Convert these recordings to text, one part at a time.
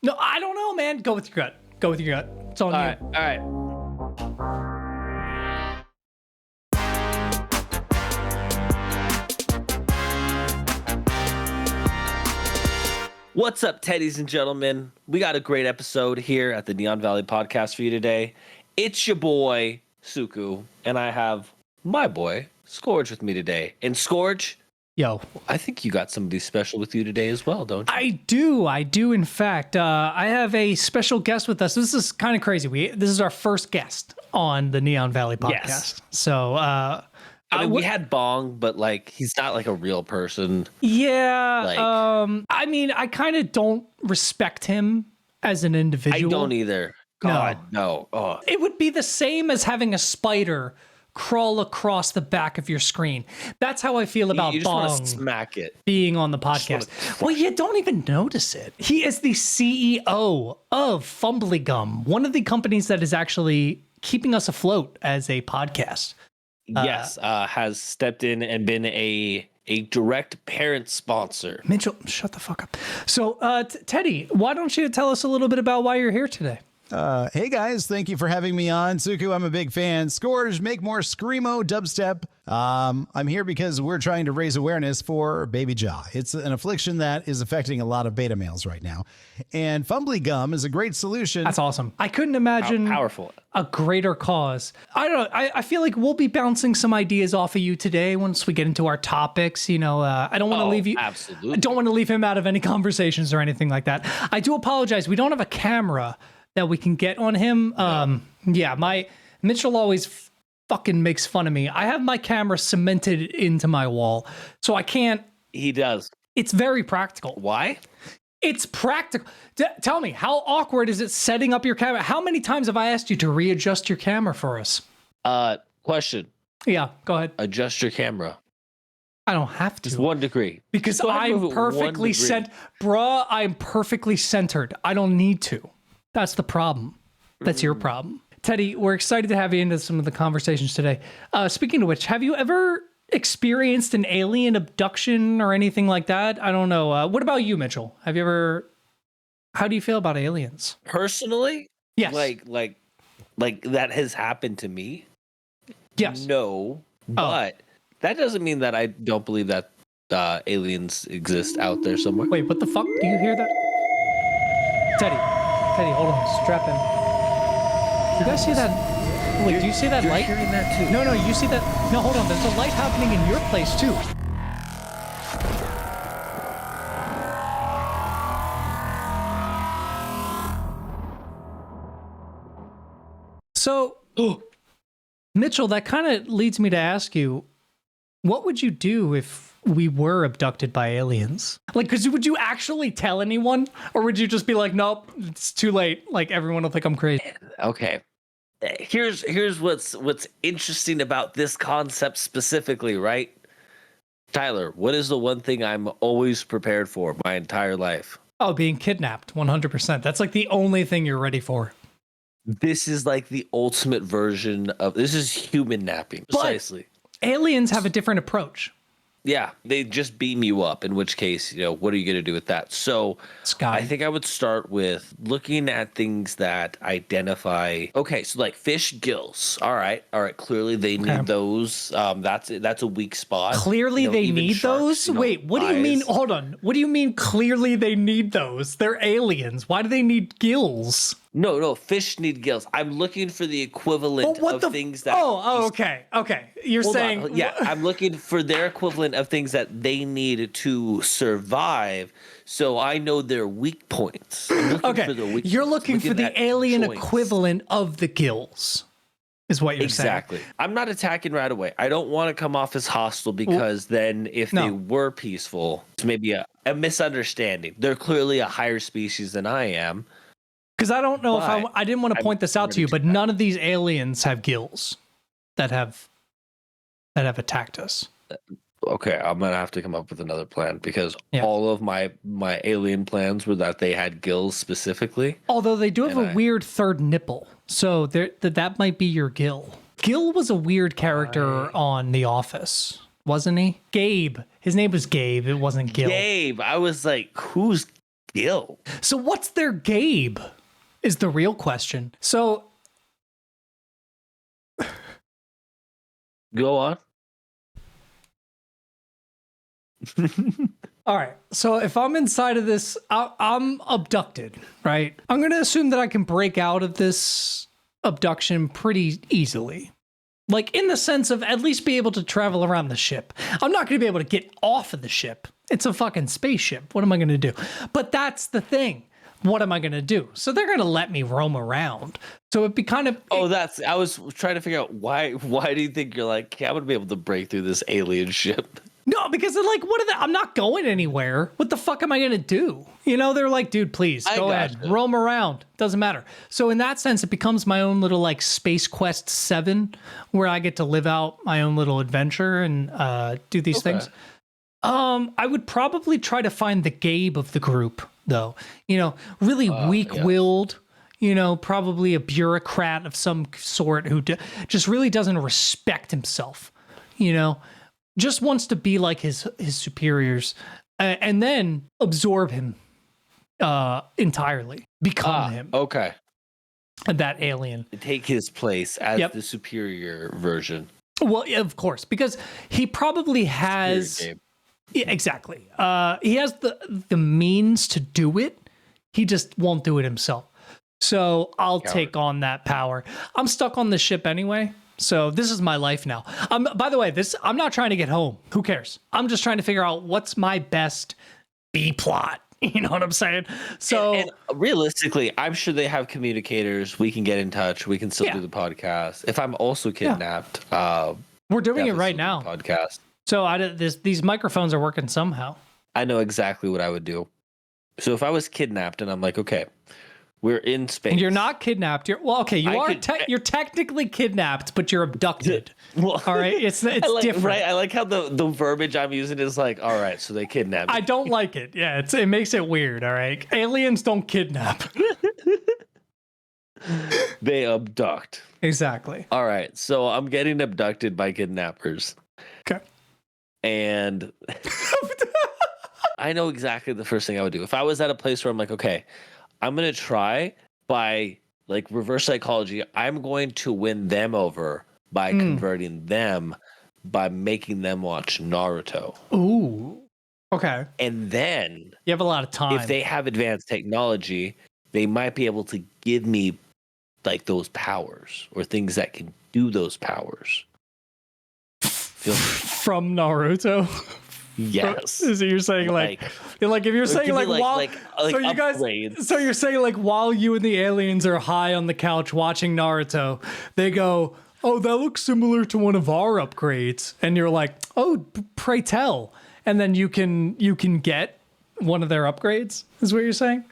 No, I don't know, man. Go with your gut. Go with your gut. It's on you. All right. What's up, Teddies and gentlemen? We got a great episode here at the Neon Valley Podcast for you today. It's your boy, Tsuku, and I have my boy, Skorge, with me today. And Skorge, Yo, I think you got somebody special with you today as well, don't you? I do. In fact, I have a special guest with us. This is kind of crazy. This is our first guest on the Neon Valley Podcast. Yes. So, I mean, we had Bong, but like he's not like a real person. yeah. Like, I mean, I kind of don't respect him as an I individual. don't either. God, no. Oh. It would be the same as having a spider crawl across the back of your screen. That's how I feel about You just want Bong to smack it. being on the podcast. Well, you don't even notice it. He is the CEO of Fumbly Gum, one of the companies that is actually keeping us afloat as a podcast. Yes, has stepped in and been a direct parent sponsor. Mitchell, shut the fuck up. So, Teddy, why don't you tell us a little bit about why you're here today? Hey guys, thank you for having me on. Tsuku, I'm a big fan. Skorge, make more screamo dubstep. I'm here because we're trying to raise awareness for baby jaw. It's an affliction that is affecting a lot of beta males right now. And Fumbly Gum is a great solution. That's awesome. I couldn't imagine Powerful. a greater cause. I don't know. I feel like we'll be bouncing some ideas off of you today once we get into our topics. You know, I don't want to leave you. Absolutely. I don't want to leave him out of any conversations or anything like that. I do apologize. We don't have a camera that we can get on him. Yeah, Mitchell always fucking makes fun of me. I have my camera cemented into my wall, so I can't. He does. It's very practical. Why? It's practical. Tell me, how awkward is it setting up your camera? How many times have I asked you to readjust your camera for us? Question. Yeah, go ahead. Adjust your camera. I don't have to. Just 1 degree. Because Go ahead and I'm move it 1 perfectly degree. Bruh, I'm perfectly centered. I don't need to. That's the problem. That's your problem. Teddy, we're excited to have you into some of the conversations today. Speaking of which, have you ever experienced an alien abduction or anything like that? I don't know. What about you, Mitchell? Have you ever... How do you feel about aliens? Personally? Yes. Like that has happened to me? Yes. No. But that doesn't mean that I don't believe that aliens exist out there somewhere. Wait, what the fuck? Do you hear that? Teddy, hold on. Strap in. You guys see that? Wait, do you see that light? You're hearing that too. No, you see that? No, hold on. There's a light happening in your place too. So, Mitchell, that kind of leads me to ask you, what would you do if we were abducted by aliens? Like, because would you actually tell anyone? Or would you just be like, nope, it's too late. Like, everyone will think I'm crazy. Okay. Here's what's interesting about this concept specifically, right? Tyler, what is the one thing I'm always prepared for my entire life? Oh, being kidnapped, 100%. That's like the only thing you're ready for. This is like the ultimate version of this is human napping. Precisely. But aliens have a different approach. Yeah, they just beam you up, in which case, what are you going to do with that? So Sky. I think I would start with looking at things that identify. Okay, so like fish gills. All right. Clearly they need those. That's a weak spot. Clearly they even need sharks, those? Wait, what do you mean? eyes. Hold on. What do you mean clearly they need those? They're aliens. Why do they need gills? No, fish need gills. I'm looking for the equivalent of things that. Oh, okay. You're Hold saying. on. Yeah, I'm looking for their equivalent of things that they need to survive. So I know their weak points. I'm looking Okay, for their weak you're points. looking for the at alien joints. equivalent of the gills, is what you're Exactly. I'm not attacking right away. I don't want to come off as hostile because then if they were peaceful, it's maybe a misunderstanding. They're clearly a higher species than I am. Because I don't know if I didn't want to point this out to you, but ready to none of these aliens have gills that have attacked us. Okay, I'm gonna have to come up with another plan because all of my alien plans were that they had gills specifically. Although they do have a weird third nipple, so that might be your Gil. Gil was a weird character on The Office, wasn't he? Gabe. His name was Gabe. It wasn't Gil. Gabe. I was like, who's skill. So what's their Gabe is the real question. So Go on. all right. So if I'm inside of this, I'm abducted, right? I'm going to assume that I can break out of this abduction pretty easily. Like in the sense of at least be able to travel around the ship. I'm not going to be able to get off of the ship. It's a fucking spaceship. What am I going to do? But that's the thing. What am I going to do? So they're going to let me roam around. So it'd be kind of... I was trying to figure out why do you think you're like, yeah, I'm going to be able to break through this alien ship? No, because they're like, what are they? I'm not going anywhere. What the fuck am I going to do? You know, they're like, dude, please go ahead, roam around. Doesn't matter. So in that sense, it becomes my own little like Space Quest 7 where I get to live out my own little adventure and do these things. I would probably try to find the Gabe of the group, though. You know, really weak-willed, you know, probably a bureaucrat of some sort who just really doesn't respect himself, you know, just wants to be like his superiors and then absorb him entirely, become him. Okay. That alien. Take his place as the superior version. Well, of course, because he probably has... Yeah, exactly. He has the means to do it. He just won't do it himself. So I'll take on that power. I'm stuck on the ship anyway. So this is my life now. By the way, I'm not trying to get home. Who cares? I'm just trying to figure out what's my best B plot. You know what I'm saying? So and realistically, I'm sure they have communicators. We can get in touch. We can still do the podcast. If I'm also kidnapped, we're doing it right now. Podcast. So these microphones are working somehow. I know exactly what I would do. So if I was kidnapped and I'm like, okay, we're in space. You're not kidnapped. You're technically kidnapped, but you're abducted. Well, all right, it's different. Right? I like how the verbiage I'm using is like, all right, so they kidnapped me. I don't like it. Yeah, it makes it weird. All right, aliens don't kidnap. They abduct. Exactly. All right, so I'm getting abducted by kidnappers. Okay. And I know exactly the first thing I would do. If I was at a place where I'm like, okay, I'm going to try by like reverse psychology. I'm going to win them over by converting them by making them watch Naruto. Ooh. Okay. And then you have a lot of time. If they have advanced technology, they might be able to give me like those powers or things that can do those powers. From Naruto. Yes. So you're saying like if you're saying like while so you guys so you're saying like while you and the aliens are high on the couch watching Naruto, they go, "Oh, that looks similar to one of our upgrades," and you're like, "Oh, pray tell," and then you can get one of their upgrades. Is what you're saying?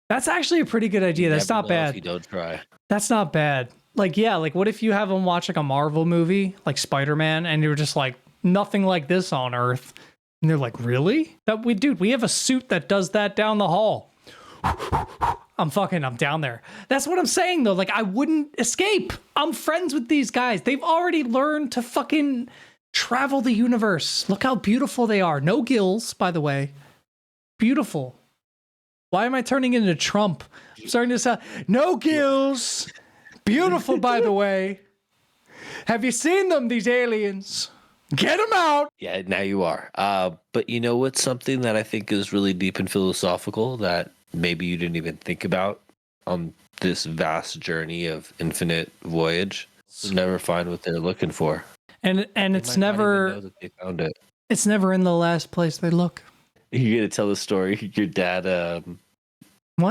That's actually a pretty good idea. That's not bad. If you don't try. That's not bad. Like, yeah, like what if you have them watch like a Marvel movie, like Spider-Man, and you're just like, nothing like this on Earth. And they're like, really? We have a suit that does that down the hall. I'm down there. That's what I'm saying though. Like I wouldn't escape. I'm friends with these guys. They've already learned to fucking travel the universe. Look how beautiful they are. No gills, by the way. Beautiful. Why am I turning into Trump? I'm starting to sound, no gills. Beautiful, by the way. Have you seen them, these aliens? Get them out. Yeah, now you are. But you know what's something that I think is really deep and philosophical that maybe you didn't even think about on this vast journey of infinite voyage? They'll never find what they're looking for. And it's never know that they found it. It's never in the last place they look. You're gonna tell the story your dad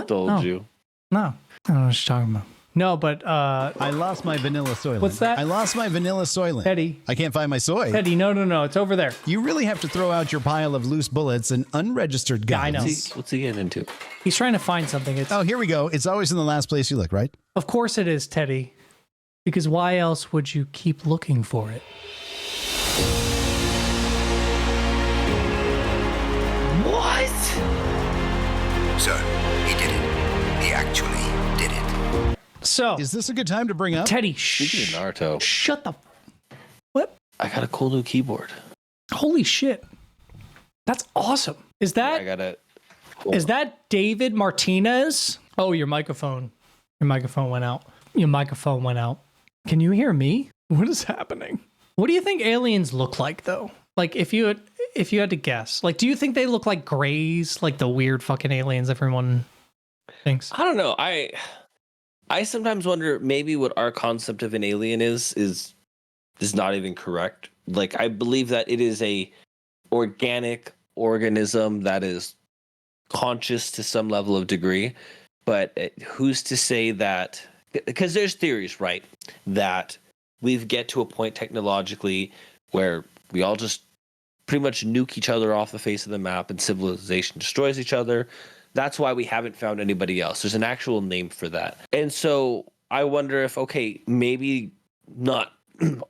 told you. No. I don't know what you're talking about. No, but I lost my vanilla soylent. What's that? I lost my vanilla soylent. Eddie. I can't find my soy. Eddie, no, it's over there. You really have to throw out your pile of loose bullets and unregistered guns. Yeah, I know. What's he getting into? He's trying to find something. Oh, here we go. It's always in the last place you look, right? Of course it is, Teddy. Because why else would you keep looking for it? What? So, he did it. He actually did it. So, is this a good time to bring up? Teddy, Speaking of Naruto, shut the... What? I got a cool new keyboard. Holy shit. That's awesome. Is that... I got it. Is that David Martinez? Oh, your microphone. Your microphone went out. Your microphone went out. Can you hear me? What is happening? What do you think aliens look like, though? Like, if you had to guess, like, do you think they look like Greys, like the weird fucking aliens everyone thinks? I don't know. I sometimes wonder maybe what our concept of an alien is not even correct. Like, I believe that it is a organic organism that is conscious to some level of degree, but who's to say that? Because there's theories, right, that we get to a point technologically where we all just pretty much nuke each other off the face of the map and civilization destroys each other. That's why we haven't found anybody else. There's an actual name for that. And so I wonder if, okay, maybe not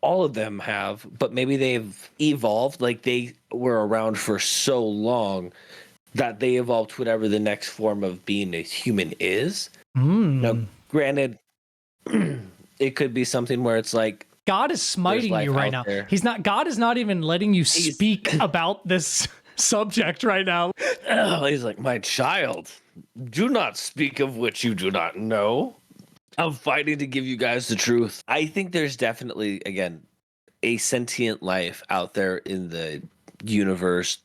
all of them have, but maybe they've evolved. Like, they were around for so long that they evolved to whatever the next form of being a human is. Now, granted, it could be something where it's like, God is smiting you right now. There. God is not even letting you speak about this subject right now. He's like, my child, do not speak of which you do not know. I'm fighting to give you guys the truth. I think there's definitely, again, a sentient life out there in the universe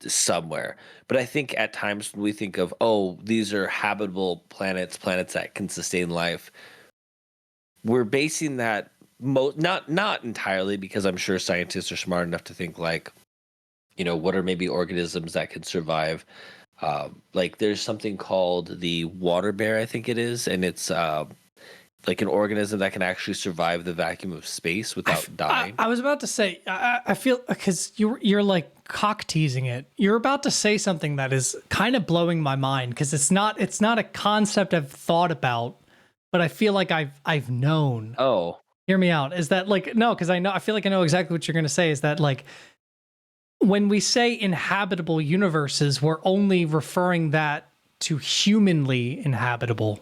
somewhere. But I think at times when we think of, oh, these are habitable planets that can sustain life, we're basing that not entirely, because I'm sure scientists are smart enough to think like, you know, what are maybe organisms that could survive? Like, there's something called the water bear, I think it is, and it's like an organism that can actually survive the vacuum of space without dying. I was about to say, I feel, because you're like cock teasing it. You're about to say something that is kind of blowing my mind, because it's not a concept I've thought about, but I feel like I've known. Oh, hear me out. Is that like, no, because I feel like I know exactly what you're going to say. Is that like, when we say inhabitable universes, we're only referring that to humanly inhabitable,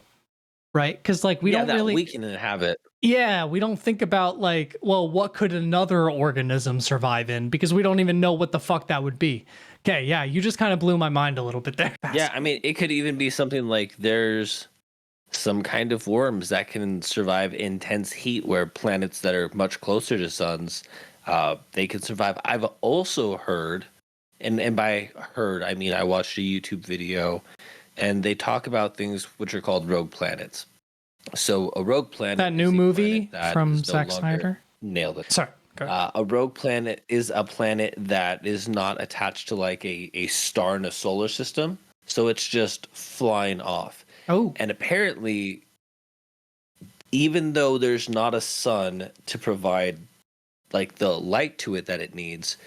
right? Because like we don't really, we can inhabit. Yeah, we don't think about like, well, what could another organism survive in? Because we don't even know what the fuck that would be. Okay, yeah, you just kind of blew my mind a little bit there. Yeah, I mean, it could even be something like there's some kind of worms that can survive intense heat, where planets that are much closer to suns, they can survive. I've also heard, and by heard, I mean I watched a YouTube video, and they talk about things which are called rogue planets. So a rogue planet, that new movie from Zack Snyder, nailed it. Sorry. A rogue planet is a planet that is not attached to like a star in a solar system, so it's just flying off. Oh. And apparently, even though there's not a sun to provide like the light to it that it needs,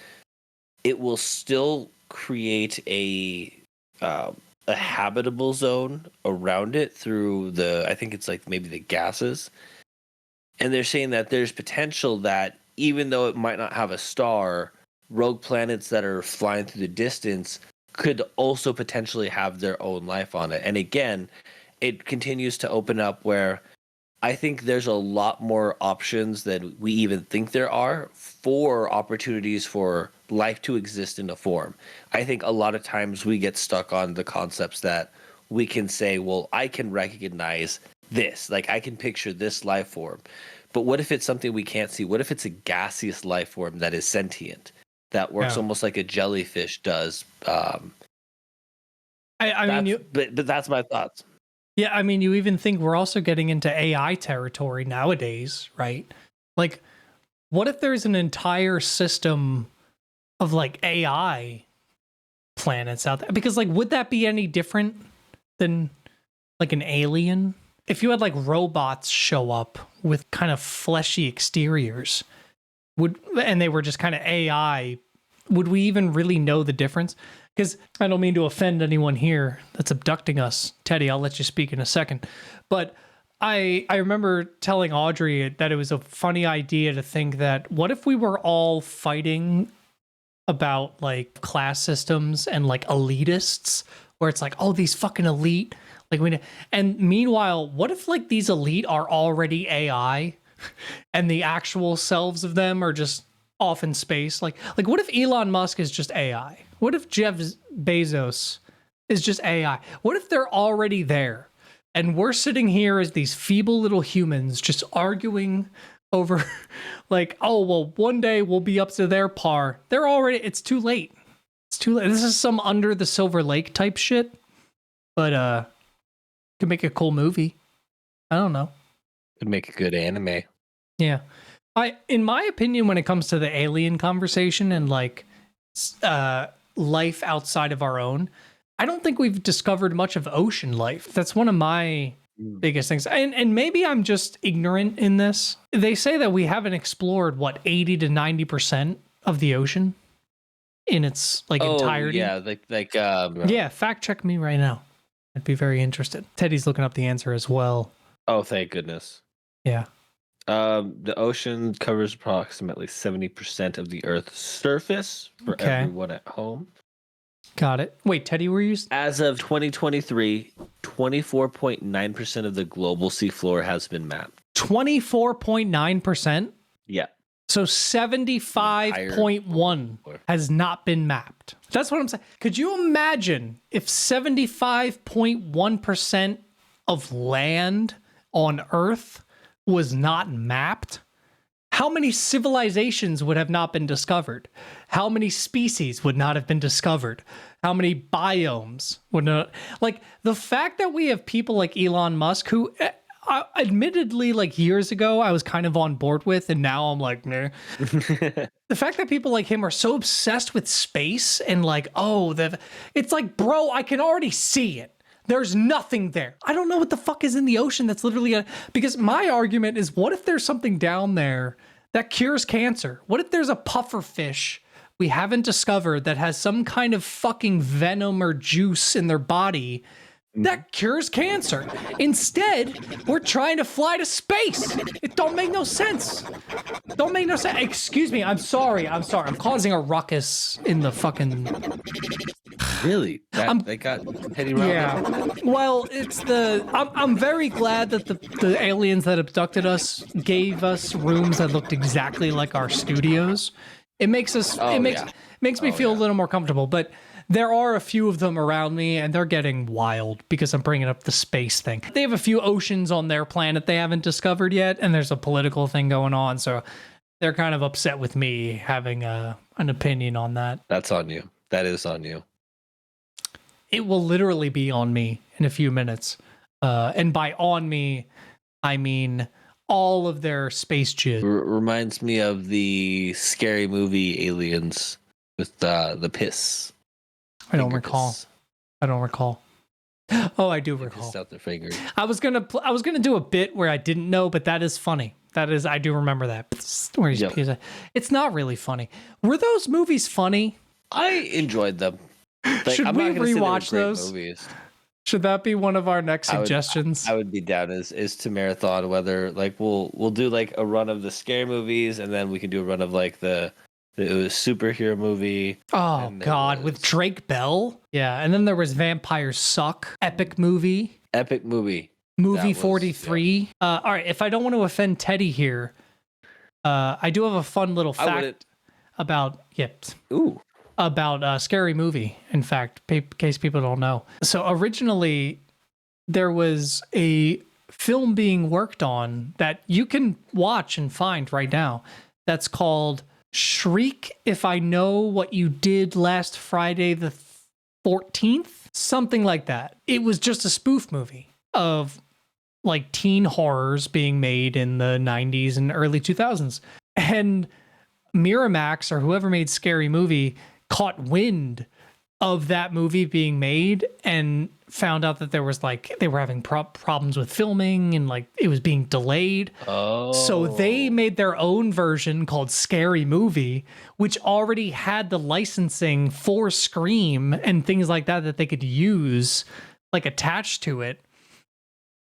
it will still create a habitable zone around it through I think it's like maybe the gases. And they're saying that there's potential that even though it might not have a star, rogue planets that are flying through the distance could also potentially have their own life on it. And again, it continues to open up where I think there's a lot more options than we even think there are for opportunities for life to exist in a form. I think a lot of times we get stuck on the concepts that we can say, well, I can recognize this, like I can picture this life form. But what if it's something we can't see? What if it's a gaseous life form that is sentient, that works almost like a jellyfish does? But that's my thoughts. Yeah, I mean, you even think we're also getting into AI territory nowadays, right? Like, what if there's an entire system of like AI planets out there? Because like, would that be any different than like an alien? If you had like robots show up with kind of fleshy exteriors, and they were just kind of AI, would we even really know the difference? Because I don't mean to offend anyone here that's abducting us. Teddy, I'll let you speak in a second. But I remember telling Audrey that it was a funny idea to think that what if we were all fighting about like class systems and like elitists, where it's like, oh, these fucking elite, like and meanwhile, what if like these elite are already AI and the actual selves of them are just off in space? Like what if Elon Musk is just AI? What if Jeff Bezos is just AI? What if they're already there and we're sitting here as these feeble little humans just arguing over like, oh, well, one day we'll be up to their par. They're already, it's too late. It's too late. This is some Under the Silver Lake type shit, but could make a cool movie. I don't know. Could make a good anime. Yeah. In my opinion, when it comes to the alien conversation and like life outside of our own, I don't think we've discovered much of ocean life. That's one of my biggest things. And maybe I'm just ignorant in this. They say that we haven't explored 80 to 90% of the ocean in its entirety. Yeah, yeah, fact check me right now. I'd be very interested. Teddy's looking up the answer as well. Oh, thank goodness. Yeah. The ocean covers approximately 70% of the Earth's surface for everyone at home. Got it. Wait, Teddy, were you? As of 2023, 24.9% of the global seafloor has been mapped. 24.9%? Yeah. So 75.1 has not been mapped. That's what I'm saying. Could you imagine if 75.1% of land on Earth was not mapped? How many civilizations would have not been discovered? How many species would not have been discovered? How many biomes would not? Like, the fact that we have people like Elon Musk, who admittedly, like years ago, I was kind of on board with, and now I'm like, nah. The fact that people like him are so obsessed with space and like, it's like, bro, I can already see it. There's nothing there. I don't know what the fuck is in the ocean that's literally because my argument is, what if there's something down there that cures cancer? What if there's a puffer fish we haven't discovered that has some kind of fucking venom or juice in their body that cures cancer? Instead, we're trying to fly to space. It don't make no sense. Don't make no sense. Excuse me. I'm sorry. I'm causing a ruckus in the fucking... Really? They got Teddy Round. Yeah. Well, I'm very glad that the aliens that abducted us gave us rooms that looked exactly like our studios. It makes us. Makes me feel a little more comfortable. But there are a few of them around me, and they're getting wild because I'm bringing up the space thing. They have a few oceans on their planet they haven't discovered yet, and there's a political thing going on, so they're kind of upset with me having an opinion on that. That's on you. That is on you. It will literally be on me in a few minutes. And by on me, I mean all of their space jizz. Reminds me of the scary movie Aliens with the piss. I don't recall. Oh, I do recall. Pissed out their fingers. I was gonna do a bit where I didn't know, but that is funny. I do remember that. It's not really funny. Were those movies funny? I enjoyed them. Should we rewatch those? Movies. Should that be one of our next suggestions? I would be down is to marathon, whether like we'll do like a run of the scary movies, and then we can do a run of like the superhero movie. Oh God, with Drake Bell. Yeah, and then there was Vampires Suck, epic movie. Movie 43. Yeah. All right, if I don't want to offend Teddy here, I do have a fun little fact about Scary Movie, in fact, in case people don't know. So originally, there was a film being worked on that you can watch and find right now that's called Shriek If I Know What You Did Last Friday the 14th? Something like that. It was just a spoof movie of like teen horrors being made in the 90s and early 2000s. And Miramax, or whoever made Scary Movie, caught wind of that movie being made and found out that there was like they were having problems with filming and like it was being delayed. So they made their own version called Scary Movie, which already had the licensing for Scream and things like that they could use like attached to it.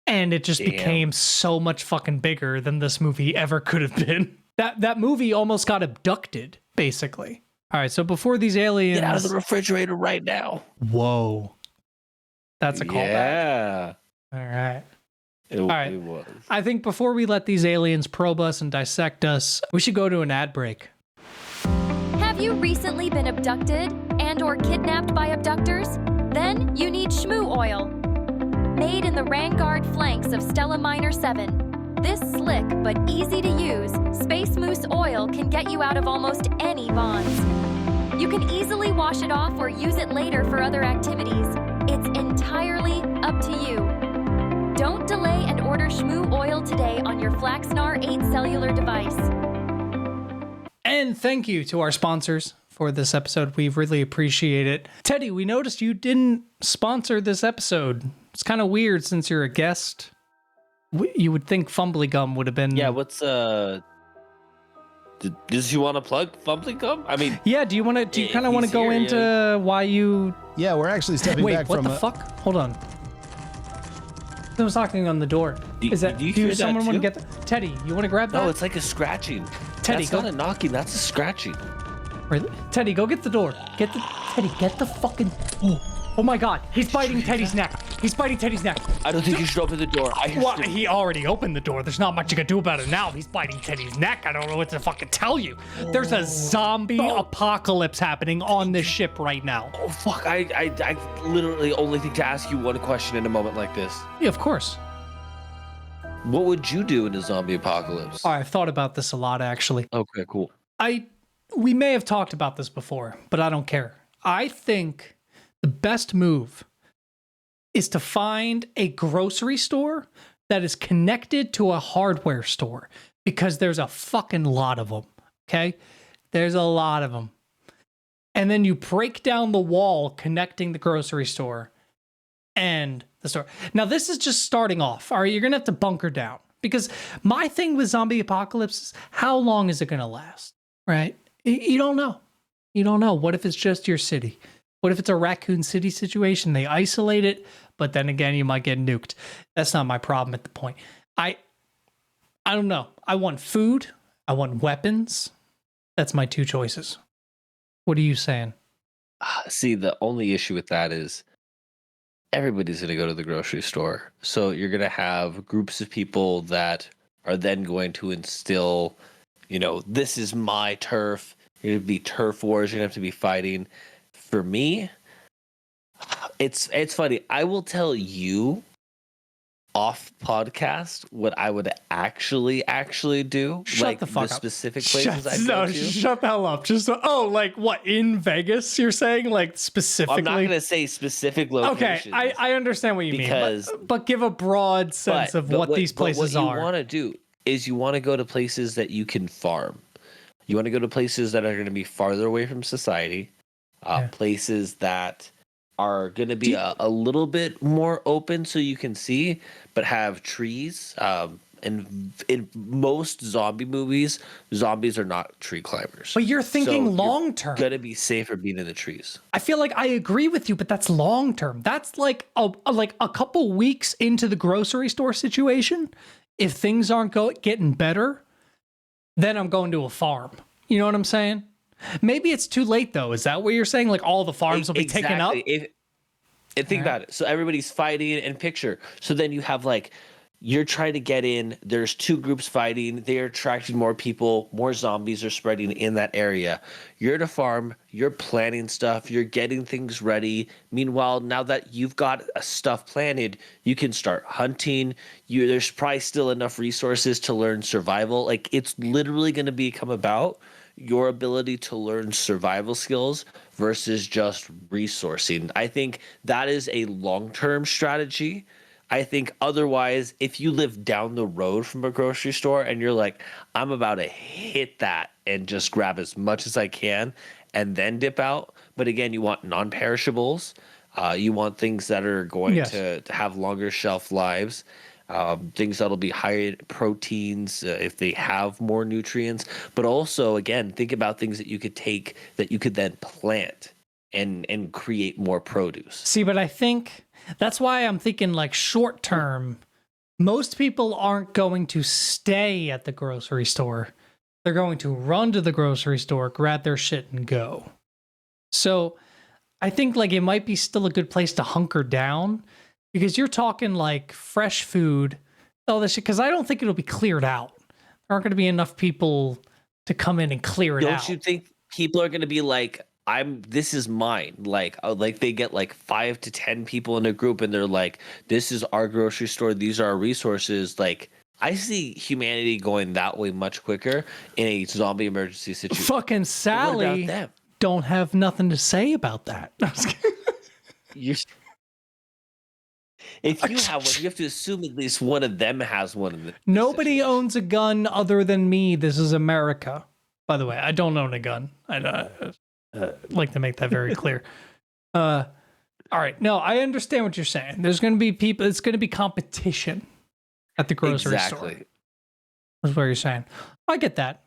And it just became so much fucking bigger than this movie ever could have been. That movie almost got abducted, basically. All right, so before these aliens... Get out of the refrigerator right now. Whoa. That's a callback. Yeah. All right. It was. I think before we let these aliens probe us and dissect us, we should go to an ad break. Have you recently been abducted and or kidnapped by abductors? Then one, you need Shmoo Oil. Made in the Rangard flanks of Stella Minor 7, this slick but easy to use Space Moose oil can get you out of almost any bonds. You can easily wash it off or use it later for other activities. It's entirely up to you. Don't delay and order Shmoo Oil today on your Flaxnar 8 cellular device. And thank you to our sponsors for this episode. We really appreciate it. Teddy, we noticed you didn't sponsor this episode. It's kind of weird since you're a guest. You would think Fumbly Gum would have been... Yeah, what's does you want to plug Fumbly Gum? I mean, yeah, do you kind of want to go into why you... Yeah, we're actually stepping back Wait, from what the fuck? Hold on. Someone's knocking on the door. Do you hear that someone want to too? get Teddy, you want to grab that? No, it's like a scratching. Teddy, that's not a knocking, that's a scratching. Really? Teddy, go get the door. Teddy, get the fucking... Oh my god, he's biting Teddy's neck. He's biting Teddy's neck. I don't think you should open the door. Well, he already opened the door. There's not much you can do about it now. He's biting Teddy's neck. I don't know what to fucking tell you. There's a zombie apocalypse happening on this ship right now. Oh, fuck. I literally only think to ask you one question in a moment like this. Yeah, of course. What would you do in a zombie apocalypse? I've thought about this a lot, actually. Okay, cool. We may have talked about this before, but I don't care. I think the best move is to find a grocery store that is connected to a hardware store, because there's a fucking lot of them, okay? There's a lot of them. And then you break down the wall connecting the grocery store and the store. Now, this is just starting off, all right? You're going to have to bunker down, because my thing with zombie apocalypse is, how long is it going to last, right? You don't know. You don't know. What if it's just your city? What if it's a Raccoon City situation? They isolate it, but then again, you might get nuked. That's not my problem at the point. I don't know. I want food. I want weapons. That's my two choices. What are you saying? See, the only issue with that is everybody's going to go to the grocery store. So you're going to have groups of people that are then going to instill, this is my turf. You're going to be turf wars. You're going to have to be fighting. For me, it's funny. I will tell you off podcast what I would actually do. Shut the fuck up. Specific places I go to. Shut the hell up. Just like what, in Vegas? You're saying, like, specifically? I'm not going to say specific locations. Okay, I understand what you mean, but give a broad sense of what these places are. What you want to do is you want to go to places that you can farm. You want to go to places that are going to be farther away from society. Places that are going to be a little bit more open so you can see, but have trees. And in most zombie movies, zombies are not tree climbers. But you're thinking long term. Going to be safer being in the trees. I feel like I agree with you, but that's long term. That's like a couple weeks into the grocery store situation. If things aren't getting better, then I'm going to a farm. You know what I'm saying? Maybe it's too late, though. Is that what you're saying? Like, all the farms will be taken up? Think about it. So everybody's fighting and picture. So then you have, you're trying to get in. There's two groups fighting. They're attracting more people. More zombies are spreading in that area. You're at a farm. You're planning stuff. You're getting things ready. Meanwhile, now that you've got stuff planted, you can start hunting. There's probably still enough resources to learn survival. It's literally going to become about your ability to learn survival skills versus just resourcing. I think that is a long-term strategy. I think otherwise, if you live down the road from a grocery store and you're like, I'm about to hit that and just grab as much as I can and then dip out. But again, you want non-perishables. You want things that are going to have longer shelf lives. Things that'll be higher in proteins if they have more nutrients, but also again think about things that you could take that you could then plant and create more produce. See, but I think that's why I'm thinking short term. Most people aren't going to stay at the grocery store. They're going to run to the grocery store, grab their shit, and go. So I think it might be still a good place to hunker down. Because you're talking fresh food, all this shit, because I don't think it'll be cleared out. There aren't going to be enough people to come in and clear it out. Don't you think people are going to be this is mine. Like they get like 5 to 10 people in a group and they're like, this is our grocery store, these are our resources. Like, I see humanity going that way much quicker in a zombie emergency situation. Fucking Sally What about them? don't have nothing to say about that. If you have one, you have to assume at least one of them has one of them. Nobody owns a gun other than me. This is America. By the way, I don't own a gun. I like to make that very clear. All right. No, I understand what you're saying. There's going to be people. It's going to be competition at the grocery store. That's what you're saying. I get that.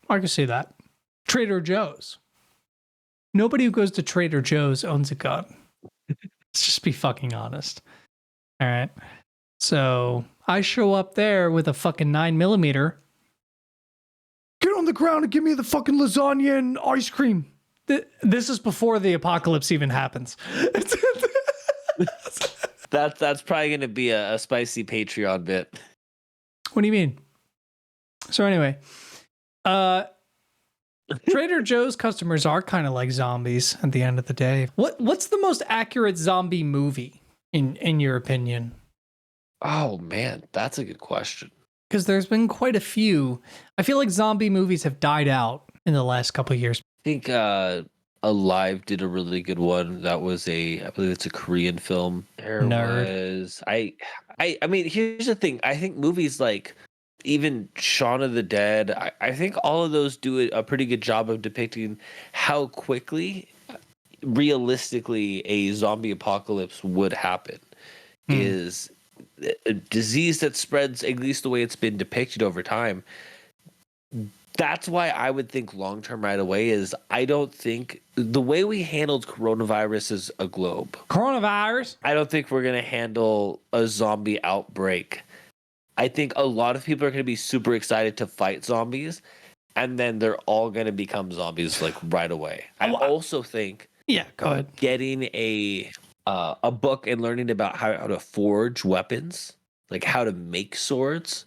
I can see that. Trader Joe's. Nobody who goes to Trader Joe's owns a gun. Let's just be fucking honest. All right. So I show up there with a fucking 9mm. Get on the ground and give me the fucking lasagna and ice cream. This is before the apocalypse even happens. That's probably going to be a spicy Patreon bit. What do you mean? So anyway, Trader Joe's customers are kind of like zombies at the end of the day. What's the most accurate zombie movie in your opinion? Oh man, that's a good question. Because there's been quite a few. I feel like zombie movies have died out in the last couple of years. I think Alive did a really good one. That was I believe it's a Korean film. I mean, here's the thing. I think movies like even Shaun of the Dead, I think all of those do a pretty good job of depicting how quickly, realistically, a zombie apocalypse would happen. Is a disease that spreads, at least the way it's been depicted over time. That's why I would think long term right away is I don't think the way we handled coronavirus as a globe. Coronavirus? I don't think we're going to handle a zombie outbreak. I think a lot of people are going to be super excited to fight zombies, and then they're all going to become zombies like right away. I also think go ahead. Getting a book and learning about how to forge weapons, like how to make swords,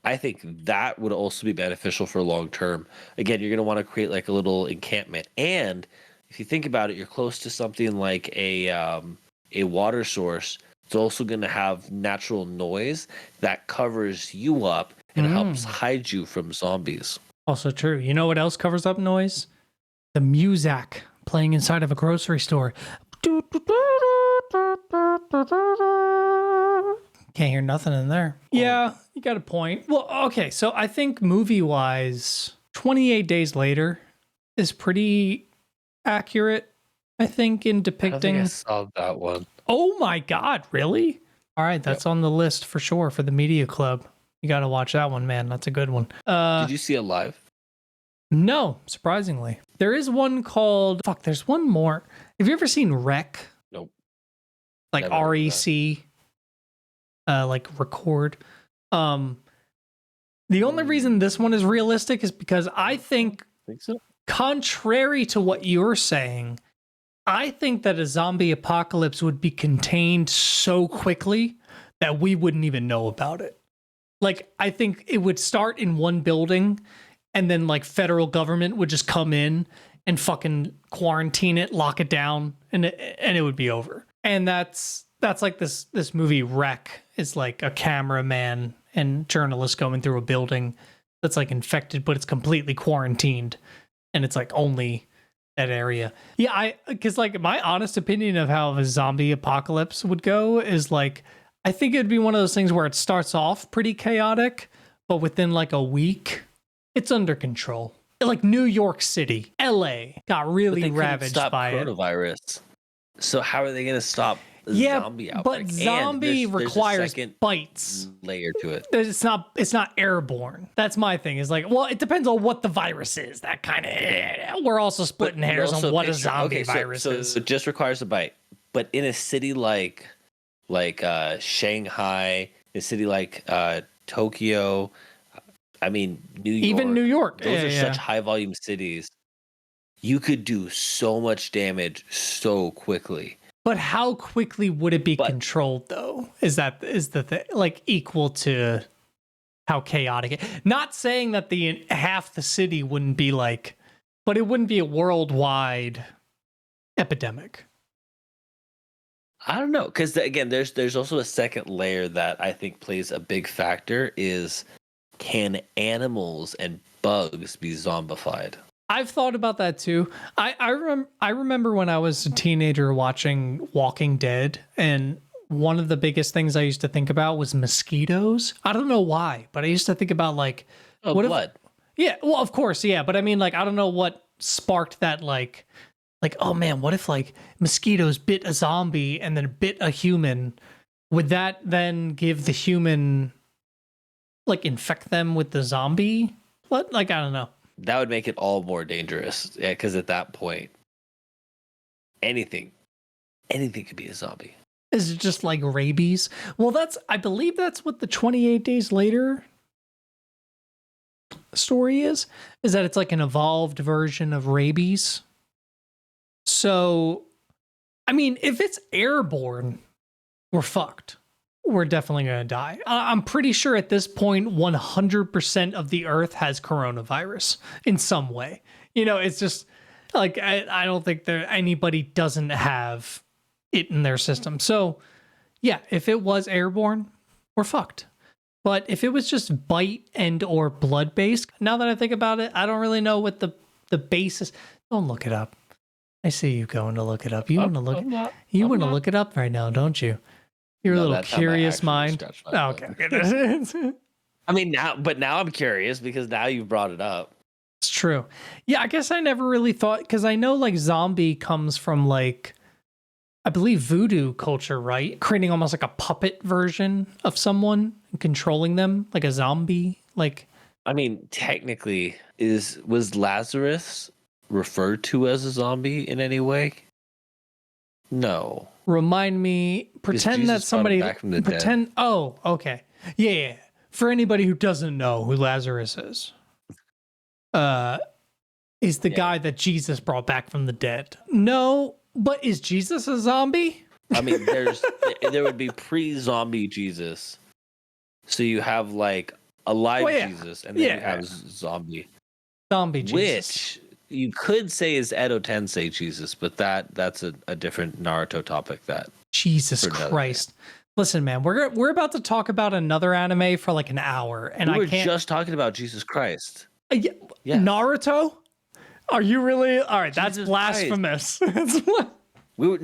I think that would also be beneficial for long term. Again, you're going to want to create like a little encampment. And if you think about it, you're close to something like a water source. It's also going to have natural noise that covers you up and helps hide you from zombies. Also true. You know what else covers up noise? The music playing inside of a grocery store. Can't hear nothing in there. Yeah, you got a point. Well, okay, so I think movie-wise, 28 Days Later is pretty accurate, I think, in depicting... I saw that one. Oh my God, really? All right, that's on the list for sure for the Media Club. You got to watch that one, man. That's a good one. Did you see it live? No, surprisingly. There is one called... Fuck, there's one more. Have you ever seen Rec? Nope. Like REC? Like record. The only reason this one is realistic is because I think So? contrary to what you're saying, I think that a zombie apocalypse would be contained so quickly that we wouldn't even know about it. Like, I think it would start in one building and then like federal government would just come in and fucking quarantine it, lock it down, and it would be over. And that's like this movie Wreck is like a cameraman and journalist going through a building that's like infected, but it's completely quarantined, and it's like only that area. Yeah, because like my honest opinion of how a zombie apocalypse would go is like, I think it'd be one of those things where it starts off pretty chaotic, but within like a week, it's under control. Like New York City, LA got really ravaged by coronavirus. So how are they going to stop zombie outbreak? But zombie requires bites. Layer to it. It's not airborne. That's my thing. Is like, well, it depends on what the virus is. That kind of. We're also splitting hairs on what a zombie virus is. So it just requires a bite. But in a city like Shanghai, a city like Tokyo, I mean New York. Even New York. Those are such high volume cities. You could do so much damage so quickly. But how quickly would it be controlled, though? Is the thing, like, equal to how chaotic it? Not saying that half the city wouldn't be like but it wouldn't be a worldwide epidemic. I don't know, because again, there's also a second layer that I think plays a big factor is, can animals and bugs be zombified? I've thought about that too. I remember when I was a teenager watching Walking Dead, and one of the biggest things I used to think about was mosquitoes. I don't know why, but I used to think about like, what blood. Yeah, well, of course, yeah, but I mean, like, I don't know what sparked that, like, oh man, what if like mosquitoes bit a zombie and then bit a human? Would that then give the human, like, infect them with the zombie? What? Like, I don't know. That would make it all more dangerous. Yeah, because at that point, anything could be a zombie. Is it just like rabies? Well, I believe that's what the 28 Days Later story is that it's like an evolved version of rabies. So, I mean, if it's airborne, we're fucked. We're definitely going to die. I'm pretty sure at this point, 100% of the earth has coronavirus in some way. You know, it's just like, I don't think anybody doesn't have it in their system. So yeah, if it was airborne, we're fucked. But if it was just bite and or blood based, now that I think about it, I don't really know what the basis. Don't look it up. I see you going to look it up. You want to look it up right now, don't you? You're a little curious mind. Oh, okay. I mean, now I'm curious because now you've brought it up. It's true. Yeah, I guess I never really thought, because I know like zombie comes from like, I believe voodoo culture, right? Creating almost like a puppet version of someone and controlling them like a zombie. Like, I mean, technically, was Lazarus referred to as a zombie in any way? No. Remind me, pretend that somebody pretend. Dead. Oh, okay. Yeah. For anybody who doesn't know who Lazarus is the guy that Jesus brought back from the dead. No, but is Jesus a zombie? I mean, there would be pre-zombie Jesus. So you have like alive Jesus, and then you have zombie Jesus, which you could say is Edo Tensei Jesus, but that's a different Naruto topic. That Jesus Christ. Listen, man, we're about to talk about another anime for like an hour, and we were just talking about Jesus Christ. Yes. Naruto? Are you really? All right, that's blasphemous. We were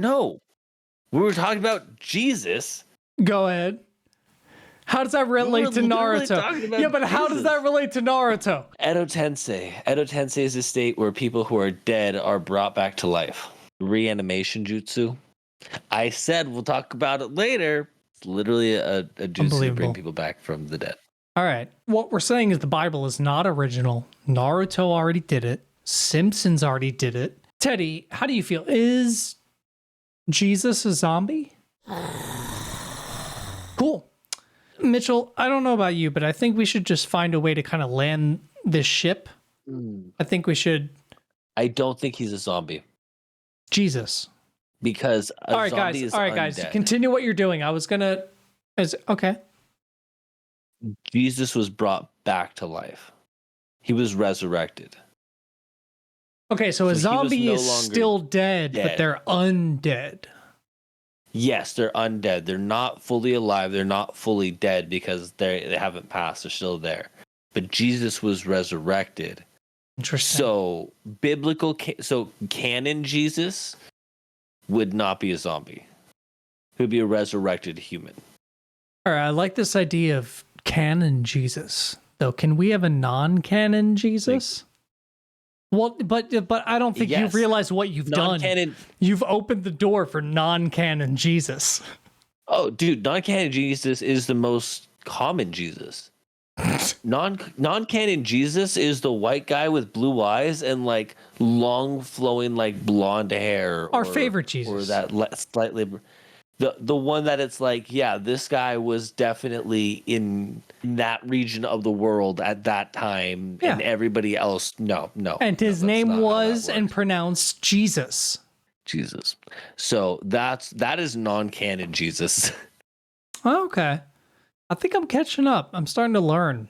talking about Jesus. Go ahead. How does that relate to Naruto? Yeah, but how does that relate to Naruto? Edo Tensei. Edo Tensei is a state where people who are dead are brought back to life. Reanimation jutsu. I said we'll talk about it later. It's literally a jutsu to bring people back from the dead. All right. What we're saying is the Bible is not original. Naruto already did it. Simpsons already did it. Teddy, how do you feel? Is Jesus a zombie? Cool. Mitchell, I don't know about you, but I think we should just find a way to kind of land this ship. I think we should. I don't think he's a zombie. Jesus. Because all right, guys, continue what you're doing. Okay. Jesus was brought back to life. He was resurrected. Okay, so a zombie is still dead, but they're undead. Yes, they're undead. They're not fully alive. They're not fully dead because they haven't passed. They're still there. But Jesus was resurrected. Interesting. So canon Jesus would not be a zombie. He would be a resurrected human. All right, I like this idea of canon Jesus. Though, can we have a non-canon Jesus? Well, but I don't think you've realized what you've done. You've opened the door for non-canon Jesus. Oh, dude, non-canon Jesus is the most common Jesus. Non-canon Jesus is the white guy with blue eyes and like long flowing like blonde hair. Our favorite Jesus. Or that slightly the one that it's like, yeah, this guy was definitely in that region of the world at that time, and everybody else, no. And his name was and pronounced Jesus. Jesus. So that is non-canon Jesus. Okay. I think I'm catching up. I'm starting to learn.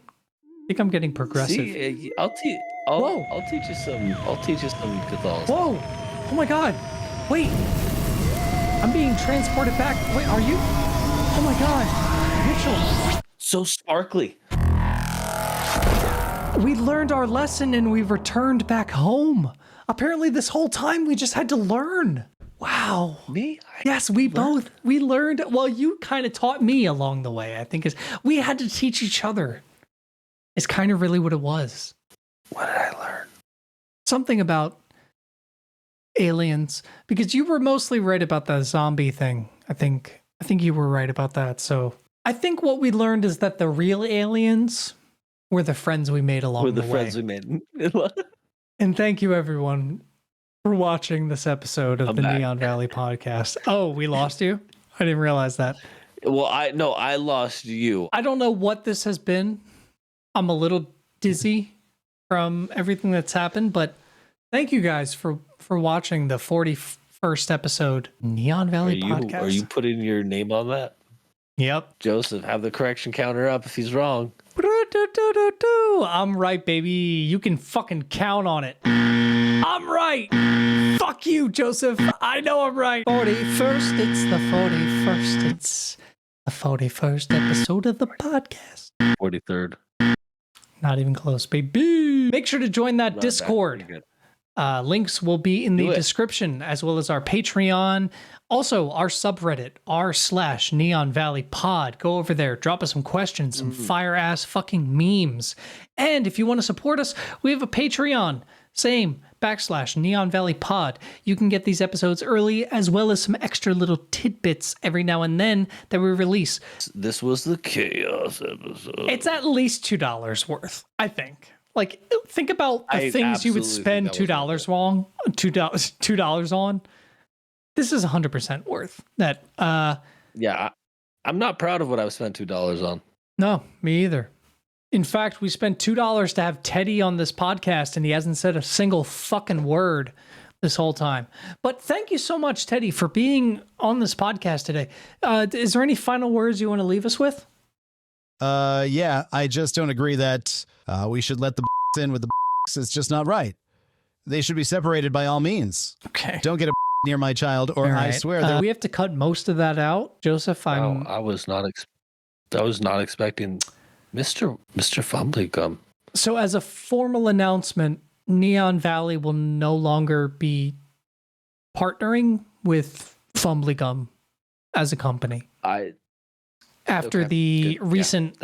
think I'm getting progressive. See, I'll teach. I'll teach you some. I'll teach you some Catholicism. Whoa! Oh my God! Wait! I'm being transported back. Wait, are you? Oh my God! Mitchell! So sparkly. We learned our lesson and we returned back home. Apparently this whole time we just had to learn. Wow. Me? Yes, we learned. Well, you kind of taught me along the way, I think. We had to teach each other. It's kind of really what it was. What did I learn? Something about aliens. Because you were mostly right about the zombie thing. I think you were right about that. So I think what we learned is that the real aliens were the friends we made along the way. We're the friends we made. And thank you, everyone, for watching this episode of the back. Neon Valley podcast. Oh, we lost you? I didn't realize that. Well, I lost you. I don't know what this has been. I'm a little dizzy from everything that's happened, but thank you guys for watching the 41st episode Neon Valley podcast. Are you putting your name on that? Yep. Joseph, have the correction counter up if he's wrong. I'm right, baby. You can fucking count on it. I'm right. Fuck you, Joseph. I know I'm right. 41st. It's the 41st. It's the 41st episode of the podcast. 43rd. Not even close, baby. Make sure to join that Discord. Links will be in the description, as well as our Patreon. Also, our subreddit, r/Neon Valley Pod. Go over there, drop us some questions, some fire ass fucking memes. And if you want to support us, we have a Patreon. Same, /Neon Valley Pod. You can get these episodes early, as well as some extra little tidbits every now and then that we release. This was the chaos episode. It's at least $2 worth, I think. Like, think about the things you would spend $2 on. $2 on. This is 100% worth that. Yeah, I'm not proud of what I've spent $2 on. No, me either. In fact, we spent $2 to have Teddy on this podcast, and he hasn't said a single fucking word this whole time. But thank you so much, Teddy, for being on this podcast today. Is there any final words you want to leave us with? Yeah, I just don't agree that we should let the in with the. It's just not right. They should be separated by all means. Okay. Don't get a near my child, or I swear that we have to cut most of that out, Joseph. I was not expecting Mr. Fumblegum. So, as a formal announcement, Neon Valley will no longer be partnering with Fumblegum as a company. After the recent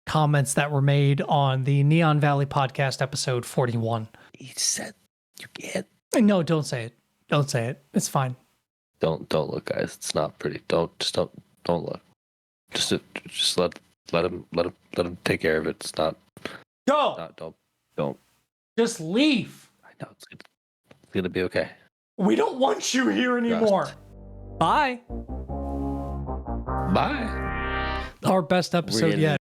comments that were made on the Neon Valley podcast episode 41. He said you can't. No, don't say it. Don't say it. It's fine. Don't look, guys. It's not pretty. Don't look. Just let him take care of it. It's not. Go. Don't. Just leave. I know it's gonna be okay. We don't want you here anymore. Bye. Bye. Our best episode yet.